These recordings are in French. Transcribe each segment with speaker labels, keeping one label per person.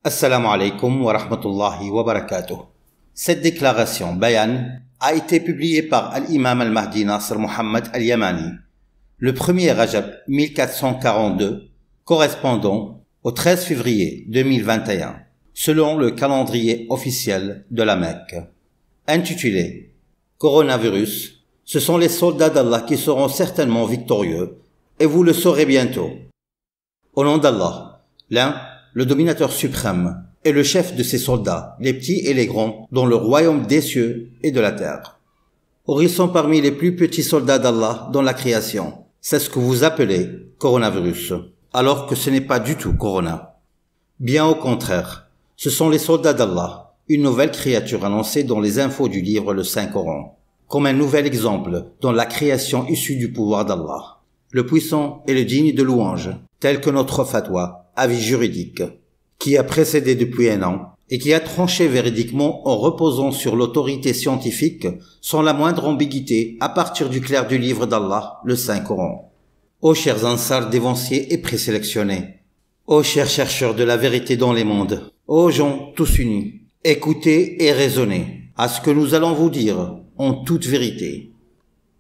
Speaker 1: Assalamu alaikum wa rahmatullahi wa barakatuh. Cette déclaration bayan a été publiée par l'imam al-Mahdi Nasr Muhammad al-Yamani le 1er Rajab 1442, correspondant au 13 février 2021, selon le calendrier officiel de la Mecque. Intitulé Coronavirus, ce sont les soldats d'Allah qui seront certainement victorieux, et vous le saurez bientôt. Au nom d'Allah, l'un, le dominateur suprême, est le chef de ses soldats, les petits et les grands, dans le royaume des cieux et de la terre. Or ils sont parmi les plus petits soldats d'Allah dans la création. C'est ce que vous appelez coronavirus, alors que ce n'est pas du tout corona. Bien au contraire, ce sont les soldats d'Allah, une nouvelle créature annoncée dans les infos du livre le Saint-Coran, comme un nouvel exemple dans la création issue du pouvoir d'Allah, le puissant et le digne de louange, tel que notre fatwa, avis juridique, qui a précédé depuis un an et qui a tranché véridiquement en reposant sur l'autorité scientifique sans la moindre ambiguïté à partir du clair du livre d'Allah, le Saint-Coran. Ô chers ansars dévanciés et présélectionnés, ô chers chercheurs de la vérité dans les mondes, ô gens tous unis, écoutez et raisonnez à ce que nous allons vous dire en toute vérité.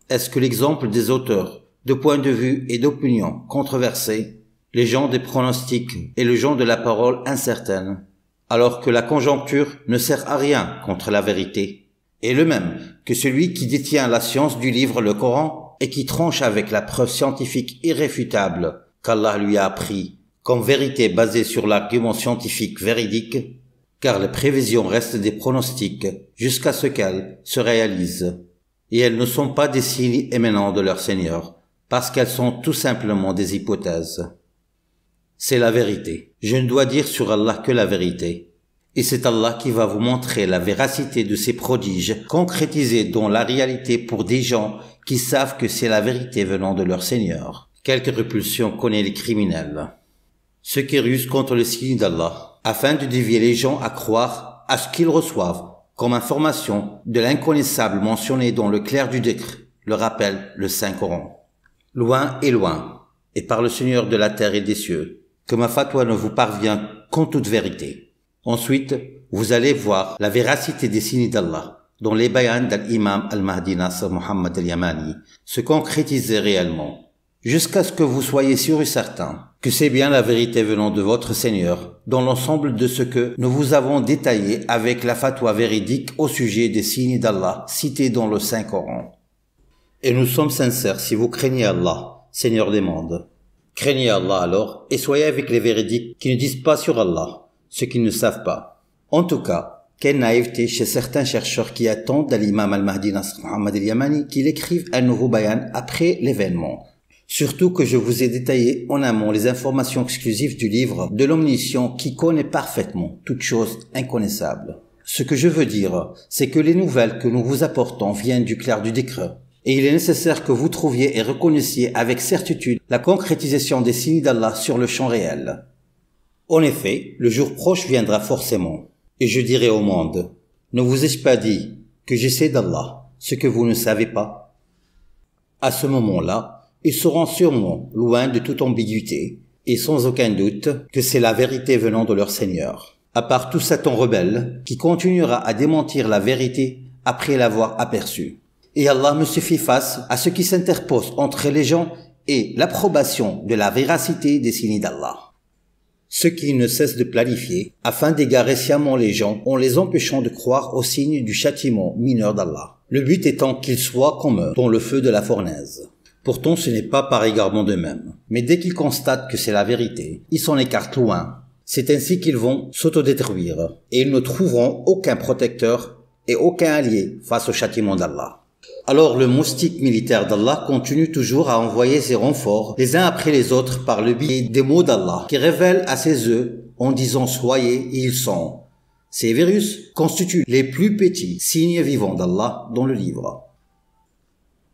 Speaker 1: Est-ce que l'exemple des auteurs de points de vue et d'opinions controversés, les gens des pronostics et le gens de la parole incertaine, alors que la conjoncture ne sert à rien contre la vérité, est le même que celui qui détient la science du livre le Coran et qui tranche avec la preuve scientifique irréfutable qu'Allah lui a appris comme vérité basée sur l'argument scientifique véridique, car les prévisions restent des pronostics jusqu'à ce qu'elles se réalisent, et elles ne sont pas des signes émanant de leur Seigneur, parce qu'elles sont tout simplement des hypothèses. C'est la vérité. Je ne dois dire sur Allah que la vérité. Et c'est Allah qui va vous montrer la véracité de ces prodiges concrétisés dans la réalité pour des gens qui savent que c'est la vérité venant de leur Seigneur. Quelque répulsion connaît les criminels. Ceux qui rusent contre le signe d'Allah, afin de dévier les gens à croire à ce qu'ils reçoivent comme information de l'inconnaissable mentionné dans le clair du décret, le rappelle le Saint-Coran. Loin et loin, et par le Seigneur de la terre et des cieux, que ma fatwa ne vous parvient qu'en toute vérité. Ensuite, vous allez voir la véracité des signes d'Allah, dont les bayans d'Imam al-Mahdi Nasr Muhammad al-Yamani se concrétisaient réellement, jusqu'à ce que vous soyez sûr et certain que c'est bien la vérité venant de votre Seigneur, dans l'ensemble de ce que nous vous avons détaillé avec la fatwa véridique au sujet des signes d'Allah cités dans le Saint-Coran. Et nous sommes sincères si vous craignez Allah, Seigneur des mondes. Craignez Allah alors et soyez avec les véridiques qui ne disent pas sur Allah ce qu'ils ne savent pas. En tout cas, quelle naïveté chez certains chercheurs qui attendent de l'imam al-Mahdi Nasr Muhammad al-Yamani qu'il écrive un nouveau bayan après l'événement. Surtout que je vous ai détaillé en amont les informations exclusives du livre de l'omniscient qui connaît parfaitement toutes choses inconnaissables. Ce que je veux dire, c'est que les nouvelles que nous vous apportons viennent du clair du décret. Et il est nécessaire que vous trouviez et reconnaissiez avec certitude la concrétisation des signes d'Allah sur le champ réel. En effet, le jour proche viendra forcément. Et je dirai au monde, ne vous ai-je pas dit que je sais d'Allah ce que vous ne savez pas? À ce moment-là, ils seront sûrement loin de toute ambiguïté et sans aucun doute que c'est la vérité venant de leur Seigneur. À part tout Satan rebelle qui continuera à démentir la vérité après l'avoir aperçue. Et Allah me suffit face à ce qui s'interpose entre les gens et l'approbation de la véracité des signes d'Allah. Ce qui ne cesse de planifier afin d'égarer sciemment les gens en les empêchant de croire aux signes du châtiment mineur d'Allah. Le but étant qu'ils soient comme eux dans le feu de la fournaise. Pourtant ce n'est pas par égarement d'eux-mêmes. Mais dès qu'ils constatent que c'est la vérité, ils s'en écartent loin. C'est ainsi qu'ils vont s'autodétruire et ils ne trouveront aucun protecteur et aucun allié face au châtiment d'Allah. Alors le moustique militaire d'Allah continue toujours à envoyer ses renforts les uns après les autres par le biais des mots d'Allah qui révèlent à ses œufs en disant soyez et ils sont. Ces virus constituent les plus petits signes vivants d'Allah dans le livre.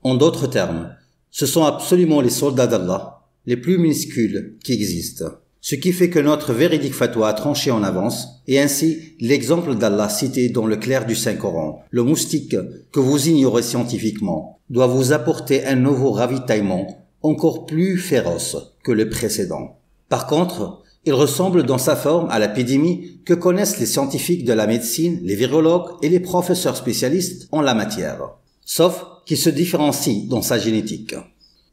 Speaker 1: En d'autres termes, ce sont absolument les soldats d'Allah les plus minuscules qui existent. Ce qui fait que notre véridique fatwa a tranché en avance, et ainsi l'exemple d'Allah cité dans le clair du Saint-Coran, le moustique que vous ignorez scientifiquement, doit vous apporter un nouveau ravitaillement encore plus féroce que le précédent. Par contre, Il ressemble dans sa forme à l'épidémie que connaissent les scientifiques de la médecine, les virologues et les professeurs spécialistes en la matière, sauf qu'il se différencie dans sa génétique.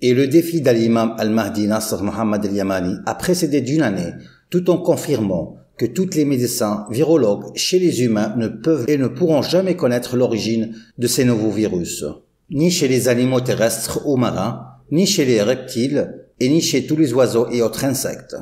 Speaker 1: Et le défi d'Al-Imam al-Mahdi Nasr Mohammed al-Yamani a précédé d'une année, tout en confirmant que tous les médecins virologues chez les humains ne peuvent et ne pourront jamais connaître l'origine de ces nouveaux virus, ni chez les animaux terrestres ou marins, ni chez les reptiles, et ni chez tous les oiseaux et autres insectes.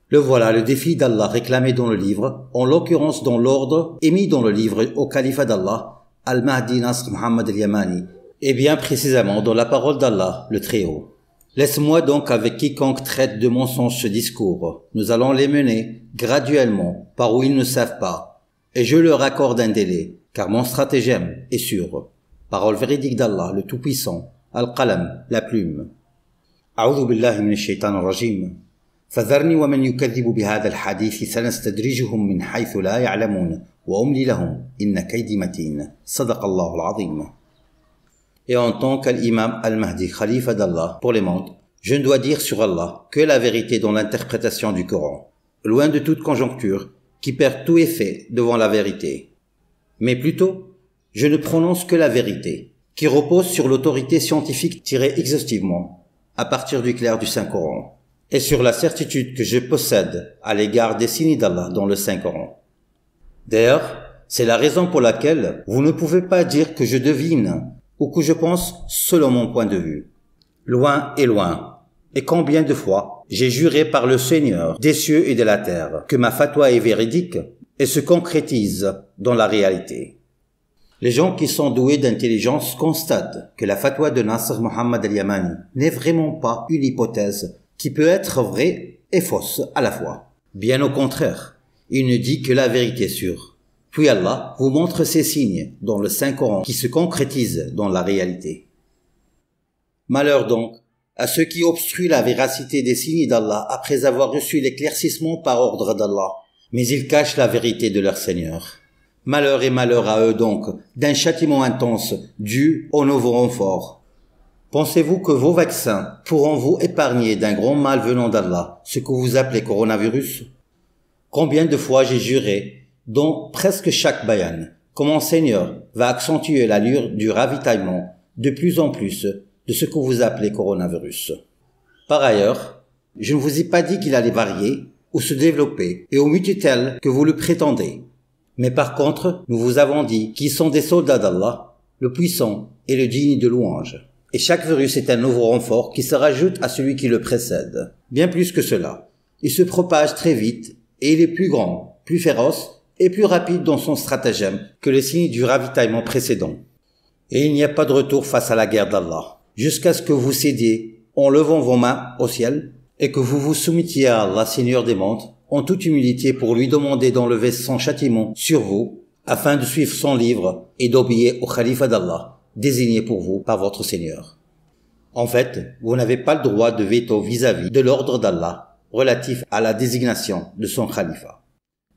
Speaker 1: Le voilà le défi d'Allah réclamé dans le livre, en l'occurrence dans l'ordre émis dans le livre au califat d'Allah, Al-Mahdi Nasr Mohammed al-Yamani, et bien précisément dans la parole d'Allah, le Très-Haut. Laisse-moi donc avec quiconque traite de mensonge ce discours. Nous allons les mener graduellement par où ils ne savent pas, et je leur accorde un délai, car mon stratagème est sûr. Parole véridique d'Allah, le Tout-Puissant, Al-Qalam, la plume. A'udhu billahi minash shaitanir rajim. فذرني ومن يكذب بهذا الحديث سنستدرجهم من حيث لا يعلمون وأملي لهم إن كيدي متين صدق الله العظيم. Et en tant qu'Al-Imam al-Mahdi, khalifa d'Allah pour les mondes, je ne dois dire sur Allah que la vérité dans l'interprétation du Coran, loin de toute conjoncture qui perd tout effet devant la vérité. Mais plutôt, je ne prononce que la vérité, qui repose sur l'autorité scientifique tirée exhaustivement, à partir du clair du Saint-Coran, et sur la certitude que je possède à l'égard des signes d'Allah dans le Saint-Coran. D'ailleurs, c'est la raison pour laquelle vous ne pouvez pas dire que je devine ou que je pense selon mon point de vue. Loin et loin. Et combien de fois j'ai juré par le Seigneur des cieux et de la terre que ma fatwa est véridique et se concrétise dans la réalité. Les gens qui sont doués d'intelligence constatent que la fatwa de Nasr Mohammed al-Yamani n'est vraiment pas une hypothèse qui peut être vraie et fausse à la fois. Bien au contraire, il ne dit que la vérité sûre. Puis Allah vous montre ces signes dans le Saint-Coran qui se concrétisent dans la réalité. Malheur donc à ceux qui obstruent la véracité des signes d'Allah après avoir reçu l'éclaircissement par ordre d'Allah, mais ils cachent la vérité de leur Seigneur. Malheur et malheur à eux donc d'un châtiment intense dû au nouveau renfort. Pensez-vous que vos vaccins pourront vous épargner d'un grand mal venant d'Allah, ce que vous appelez coronavirus? Combien de fois j'ai juré, dans presque chaque bayan, que mon Seigneur va accentuer l'allure du ravitaillement de plus en plus de ce que vous appelez coronavirus. Par ailleurs, je ne vous ai pas dit qu'il allait varier ou se développer et au muter tel que vous le prétendez. Mais par contre, nous vous avons dit qu'ils sont des soldats d'Allah, le puissant et le digne de louange. Et chaque virus est un nouveau renfort qui se rajoute à celui qui le précède. Bien plus que cela. Il se propage très vite et il est plus grand, plus féroce et plus rapide dans son stratagème que les signes du ravitaillement précédent. Et il n'y a pas de retour face à la guerre d'Allah, jusqu'à ce que vous cédiez en levant vos mains au ciel et que vous vous soumettiez à Allah, Seigneur des mondes, en toute humilité pour lui demander d'enlever son châtiment sur vous, afin de suivre son livre et d'obéir au khalifa d'Allah, désigné pour vous par votre Seigneur. En fait, vous n'avez pas le droit de veto vis-à-vis de l'ordre d'Allah relatif à la désignation de son khalifa.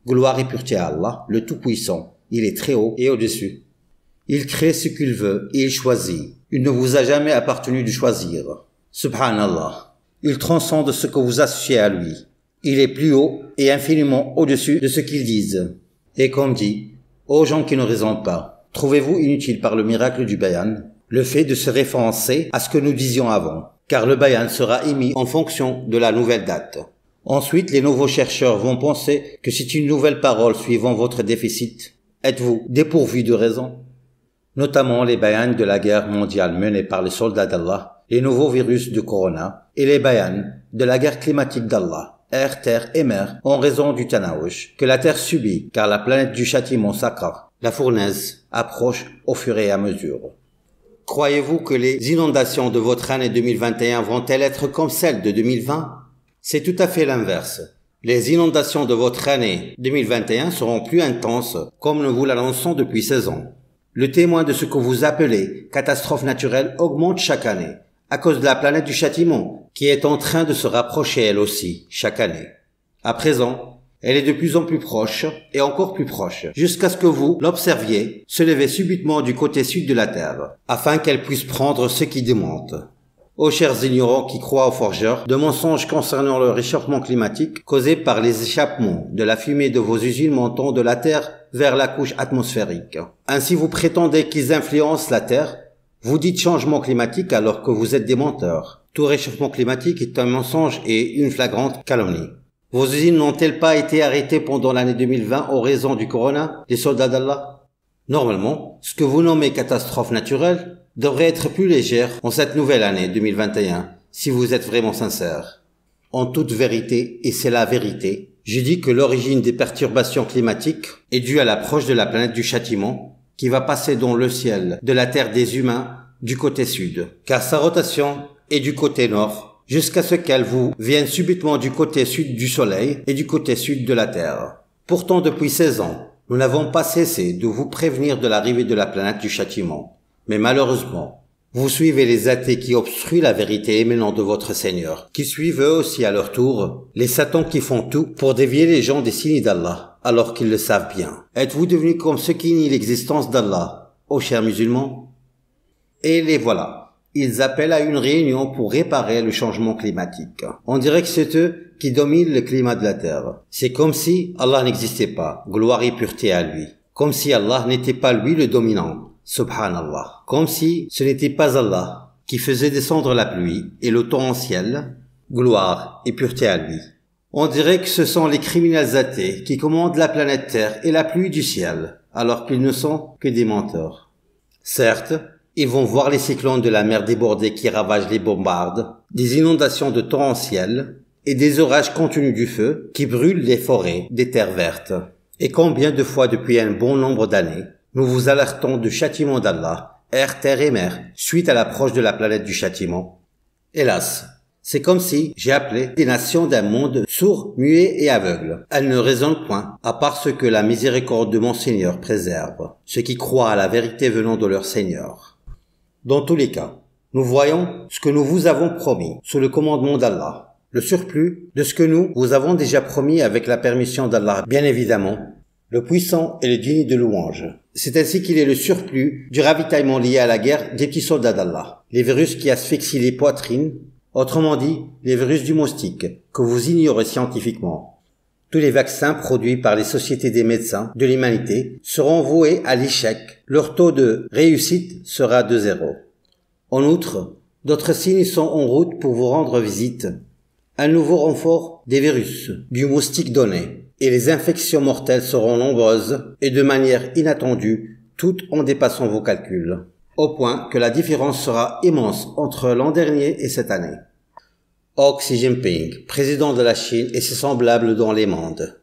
Speaker 1: Gloire et pureté à Allah, le Tout-Puissant, il est très haut et au-dessus. Il crée ce qu'il veut et il choisit. Il ne vous a jamais appartenu de choisir. Subhanallah. Il transcende ce que vous associez à lui. Il est plus haut et infiniment au-dessus de ce qu'ils disent. Et comme dit, ô gens qui ne raisonnent pas, trouvez-vous inutile par le miracle du bayan le fait de se référencer à ce que nous disions avant, car le bayan sera émis en fonction de la nouvelle date. Ensuite, les nouveaux chercheurs vont penser que c'est une nouvelle parole suivant votre déficit. Êtes-vous dépourvu de raison? Notamment les bayans de la guerre mondiale menée par les soldats d'Allah, les nouveaux virus de Corona, et les bayans de la guerre climatique d'Allah, air, terre et mer, en raison du Tanawush, que la terre subit, car la planète du châtiment sacre, la fournaise, approche au fur et à mesure. Croyez-vous que les inondations de votre année 2021 vont-elles être comme celles de 2020? C'est tout à fait l'inverse. Les inondations de votre année 2021 seront plus intenses, comme nous vous l'annonçons depuis 16 ans. Le témoin de ce que vous appelez catastrophe naturelle augmente chaque année, à cause de la planète du châtiment, qui est en train de se rapprocher elle aussi, chaque année. À présent, elle est de plus en plus proche, et encore plus proche, jusqu'à ce que vous l'observiez se lever subitement du côté sud de la Terre, afin qu'elle puisse prendre ce qui démonte. Ô chers ignorants qui croient aux forgeurs, de mensonges concernant le réchauffement climatique causé par les échappements de la fumée de vos usines montant de la Terre vers la couche atmosphérique. Ainsi vous prétendez qu'ils influencent la Terre. Vous dites changement climatique alors que vous êtes des menteurs. Tout réchauffement climatique est un mensonge et une flagrante calomnie. Vos usines n'ont-elles pas été arrêtées pendant l'année 2020 en raison du corona, des soldats d'Allah? Normalement, ce que vous nommez catastrophe naturelle devrait être plus légère en cette nouvelle année 2021, si vous êtes vraiment sincère. En toute vérité, et c'est la vérité, je dis que l'origine des perturbations climatiques est due à l'approche de la planète du châtiment, qui va passer dans le ciel de la terre des humains du côté sud, car sa rotation est du côté nord, jusqu'à ce qu'elle vous vienne subitement du côté sud du soleil et du côté sud de la terre. Pourtant, depuis 16 ans, nous n'avons pas cessé de vous prévenir de l'arrivée de la planète du châtiment. Mais malheureusement, vous suivez les athées qui obstruent la vérité émanant de votre Seigneur, qui suivent eux aussi à leur tour les satans qui font tout pour dévier les gens des signes d'Allah, alors qu'ils le savent bien. Êtes-vous devenus comme ceux qui nient l'existence d'Allah, ô chers musulmans? Et les voilà. Ils appellent à une réunion pour réparer le changement climatique. On dirait que c'est eux qui dominent le climat de la terre. C'est comme si Allah n'existait pas, gloire et pureté à lui. Comme si Allah n'était pas lui le dominant. Subhanallah. Comme si ce n'était pas Allah qui faisait descendre la pluie et le torrentiel, gloire et pureté à lui. On dirait que ce sont les criminels athées qui commandent la planète Terre et la pluie du ciel, alors qu'ils ne sont que des menteurs. Certes, ils vont voir les cyclones de la mer débordée qui ravagent les bombardes, des inondations de torrentiel et des orages contenus du feu qui brûlent les forêts des terres vertes. Et combien de fois depuis un bon nombre d'années, nous vous alertons du châtiment d'Allah, air, terre et mer, suite à l'approche de la planète du châtiment. Hélas, c'est comme si j'ai appelé des nations d'un monde sourd, muet et aveugle. Elles ne raisonnent point, à part ce que la miséricorde de mon Seigneur préserve, ceux qui croient à la vérité venant de leur Seigneur. Dans tous les cas, nous voyons ce que nous vous avons promis sous le commandement d'Allah, le surplus de ce que nous vous avons déjà promis avec la permission d'Allah, bien évidemment, le puissant et le digne de louange. C'est ainsi qu'il est le surplus du ravitaillement lié à la guerre des petits soldats d'Allah, les virus qui asphyxient les poitrines, autrement dit, les virus du moustique, que vous ignorez scientifiquement. Tous les vaccins produits par les sociétés des médecins de l'humanité seront voués à l'échec. Leur taux de réussite sera de 0. En outre, d'autres signes sont en route pour vous rendre visite. Un nouveau renfort des virus du moustique donné, et les infections mortelles seront nombreuses et de manière inattendue, toutes en dépassant vos calculs, au point que la différence sera immense entre l'an dernier et cette année. Oh Xi Jinping, président de la Chine et ses semblables dans les mondes.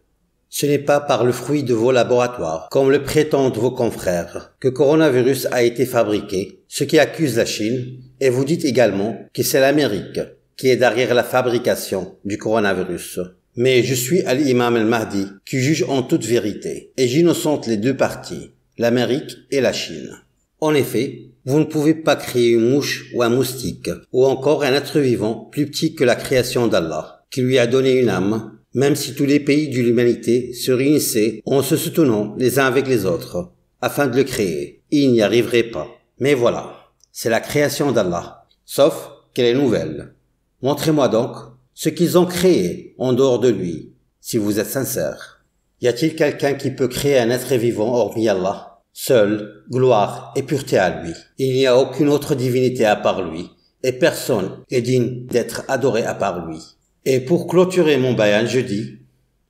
Speaker 1: Ce n'est pas par le fruit de vos laboratoires, comme le prétendent vos confrères, que coronavirus a été fabriqué, ce qui accuse la Chine, et vous dites également que c'est l'Amérique qui est derrière la fabrication du coronavirus. Mais je suis Al-Imam al-Mahdi qui juge en toute vérité, et j'innocente les deux parties, l'Amérique et la Chine. En effet, vous ne pouvez pas créer une mouche ou un moustique, ou encore un être vivant plus petit que la création d'Allah, qui lui a donné une âme, même si tous les pays de l'humanité se réunissaient en se soutenant les uns avec les autres, afin de le créer. Ils n'y arriveraient pas. Mais voilà, c'est la création d'Allah, sauf qu'elle est nouvelle. Montrez-moi donc ce qu'ils ont créé en dehors de lui, si vous êtes sincère. Y a-t-il quelqu'un qui peut créer un être vivant hormis Allah? Seul, gloire et pureté à lui. Il n'y a aucune autre divinité à part lui, et personne est digne d'être adoré à part lui. Et pour clôturer mon bayan, je dis,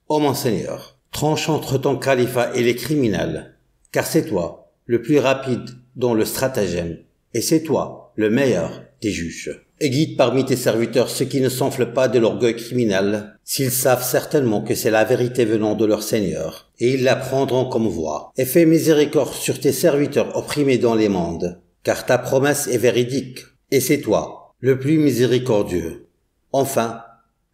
Speaker 1: ô mon Seigneur, tranche entre ton califat et les criminels, car c'est toi le plus rapide dans le stratagème, et c'est toi le meilleur des juges. Et guide parmi tes serviteurs ceux qui ne s'enflent pas de l'orgueil criminel, s'ils savent certainement que c'est la vérité venant de leur Seigneur, et ils la prendront comme voie. Et fais miséricorde sur tes serviteurs opprimés dans les mondes, car ta promesse est véridique, et c'est toi, le plus miséricordieux. Enfin,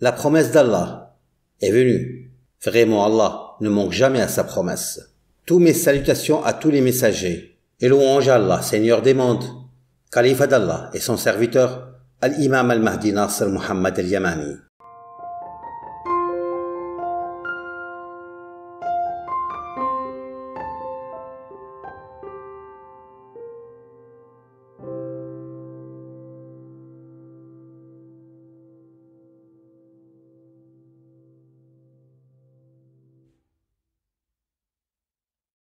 Speaker 1: la promesse d'Allah est venue. Vraiment Allah ne manque jamais à sa promesse. Tous mes salutations à tous les messagers, et louange à Allah, Seigneur des mondes, Khalifa d'Allah et son serviteur, Al-Imam al-Mahdi Nasr Muhammad al-Yamani.